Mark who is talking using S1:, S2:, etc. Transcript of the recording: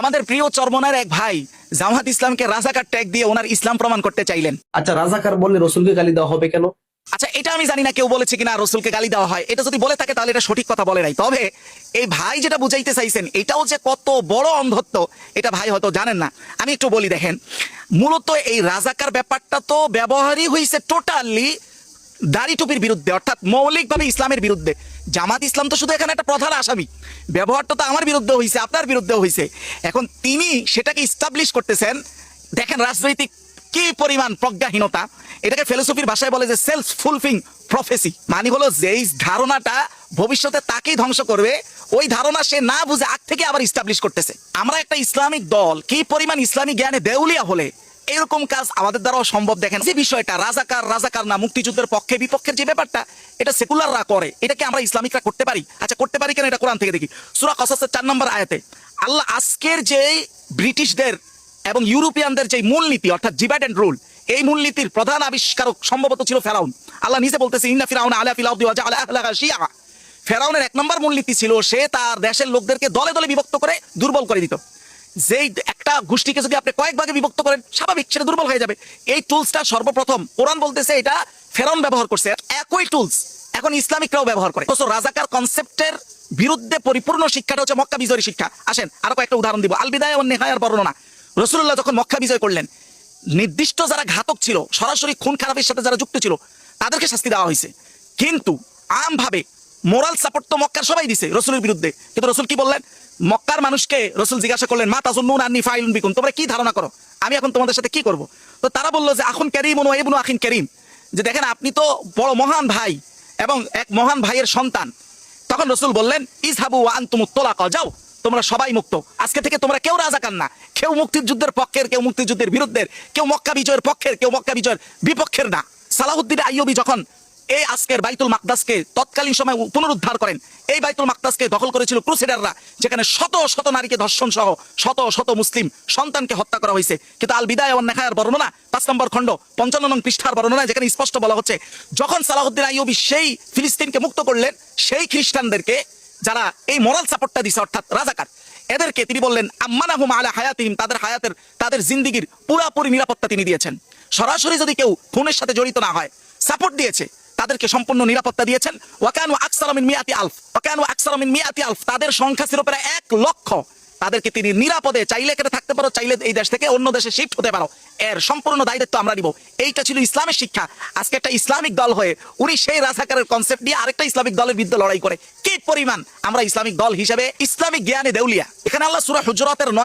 S1: আমাদের প্রিয় চরমনার এক ভাই জামাত ইসলামকে রাজাকার ট্যাগ দিয়ে ওনার ইসলাম প্রমাণ করতে চাইলেন।
S2: আচ্ছা, রাজাকার বললে রসুলকে গালি দেওয়া হবে কেন?
S1: আচ্ছা, এটা আমি জানি না কেউ বলেছে কিনা রসুলকে গালি দেওয়া হয়। এটা যদি বলে থাকে তাহলে এটা সঠিক কথা বলে নাই। তবে এই ভাই যেটা বুঝাইতে চাইছেন এটাও যে কত বড় অন্ধত্ব এটা ভাই হয়তো জানেন না। আমি একটু বলি, দেখেন, মূলত এই রাজাকার ব্যাপারটা তো ব্যবহারই হয়েছে টোটালি দাড়ি টুপির বিরুদ্ধে, অর্থাৎ মৌলিকভাবে ইসলামের বিরুদ্ধে। জামাত ইসলাম তো শুধু এখানে একটা প্রধান আসামি, ব্যবহারটা তো আমার বিরুদ্ধে হয়েছে, আপনার বিরুদ্ধে হয়েছে। এখন তিনি সেটাকে ইস্টাবলিশ করতেছেন। দেখেন রাজনৈতিক কি পরিমাণ প্রজ্ঞাহীনতা। এটাকে ফিলোসফির ভাষায় বলে যে সেলফ ফুলফিলিং প্রফেসি, মানে হলো যেই ধারণাটা ভবিষ্যতে তাকেই ধ্বংস করবে ওই ধারণা সে না বুঝে আগ থেকে আবার ইস্টাবলিশ করতেছে। আমরা একটা ইসলামিক দল কি পরিমাণ ইসলামী জ্ঞানে দেউলিয়া হলে এরকম কাজ আমাদের দ্বারাও সম্ভব। দেখেন যে বিষয়টা রাজাকার না, মুক্তিযুদ্ধের পক্ষে বিপক্ষের যে ব্যাপারটা এটা সেকুলাররা করে, এটাকে আমরা ইসলামিকরা করতে পারি? আচ্ছা, করতে পারি কেন? এটা কোরআন থেকে দেখি। সূরা কসাসের 4 নম্বর আয়াতে আল্লাহ আজকের যে ব্রিটিশদের এবং ইউরোপিয়ানদের যে মূলনীতি অর্থাৎ ডিভাইড এন্ড রুল, এই মূলনীতির প্রধান আবিষ্কারক সম্ভবত ছিল ফেরাউন। আল্লাহ নিজে বলতেছে ইন্না ফিরাউনা আলা ফিল আরদি ওয়া জাআলা আহলাহা শিয়া। ফেরাউনের 1 নম্বর মূলনীতি ছিল সে তার দেশের লোকদেরকে দলে দলে বিভক্ত করে দুর্বল করে দিত। যেই একটা গোষ্ঠীকে যদি আপনি কয়েক ভাগে বিভক্ত করেন স্বাভাবিক সেটা দুর্বল হয়ে যাবে। এই টুলসটা সর্বপ্রথম কোরআন বলতেছে এটা ফেরাউন ব্যবহার করছে। একই টুলস এখন ইসলামিকরাও ব্যবহার করে। তো রাজাকার কনসেপ্টের বিরুদ্ধে পরিপূর্ণ শিক্ষাটা হচ্ছে মক্কা বিজয়ের শিক্ষা। আসেন আরো কয়েকটা উদাহরণ দিব। আল বিদায়া ওয়ান নিহায়ার বর্ণনা। রাসূলুল্লাহ যখন মক্কা বিজয় করলেন, নির্দিষ্ট যারা ঘাতক ছিল, সরাসরি খুন খারাপের সাথে যারা যুক্ত ছিল তাদেরকে শাস্তি দেওয়া হয়েছে। কিন্তু আমভাবে মোরাল সাপোর্ট তো মক্কার সবাই দিছে রসুলের বিরুদ্ধে। কিন্তু রসুল কি বললেন? মক্কার মানুষকে রসুল জিজ্ঞাসা করলেন, মা তাজুন্নুন আন্নী ফাইলুন বিকুম, তোমরা কি ধারণা করো আমি এখন তোমাদের সাথে কি করব? তো তারা বললো যে আখুন কারীমুন ওয়া ইবনু আখিন কারীম, যে দেখেন আপনি তো বড় মহান ভাই এবং এক মহান ভাইয়ের সন্তান। তখন রসুল বললেন ইযহাবু ওয়া আনতুমুত তুলাকা, যাও তোমরা সবাই মুক্ত। আজকে থেকে তোমরা কেউ রাজাকার না, কেউ মুক্তিযুদ্ধের পক্ষের, কেউ মুক্তিযুদ্ধের বিরুদ্ধের, কেউ মক্কা বিজয়ের পক্ষের, কেউ মক্কা বিজয়ের বিপক্ষের না। সালাহুদ্দিন আইয়ুবী যখন এই আজকের বাইতুল মাকদাসকে তৎকালীন সময় পুনরুদ্ধার করেন, এই বাইতুল মাকদাসকে দখল করেছিল ক্রুসেডাররা, যেখানে শত শত নারীকে ধর্ষণ সহ শত শত মুসলিম সন্তানকে হত্যা করা হয়েছে। কিন্তু আল বিদায়া ওয়ান নিহায়ার বর্ণনা 5 নম্বর খণ্ড 55 নং পৃষ্ঠার বর্ণনা, যেখানে স্পষ্ট বলা হচ্ছে যখন সালাহুদ্দিন আইয়ুবী সেই ফিলিস্তিনকে মুক্ত করলেন, সেই খ্রিস্টানদেরকে যারা এই মোরাল সাপোর্টটা দিছে অর্থাৎ রাজাকার, এদেরকে তিনি বললেন আম্মানাহুম আলা হায়াতিহিম, তাদের জিন্দেগির পুরোপুরি নিরাপত্তা তিনি দিয়েছেন। সরাসরি যদি কেউ খুনের সাথে জড়িত না হয়, সাপোর্ট দিয়েছে, তাদেরকে সম্পূর্ণ নিরাপত্তা দিয়েছেন। ওয়াকানু আকসারা মিন মিয়াতি আলফ, তাদের সংখ্যা ছিল প্রায় 1 লক্ষ। তাদেরকে তিনি নিরাপদে, চাইলে এখানে থাকতে পারো, চাইলে এই দেশ থেকে অন্য দেশে শিফট হতে পারো, এর সম্পূর্ণ দায়িত্ব আমরা নিব। এইটা ছিল ইসলামের শিক্ষা। আজকে একটা ইসলামিক দল হয়ে উনি সেই রাজাকারের কনসেপ্ট নিয়ে আরেকটা ইসলামিক দলের বিরুদ্ধে লড়াই করে। কি পরিমাণ আমরা ইসলামিক দল হিসেবে ইসলামিক জ্ঞানে দেউলিয়া। এখানে আল্লাহ সূরা হুজুরাতের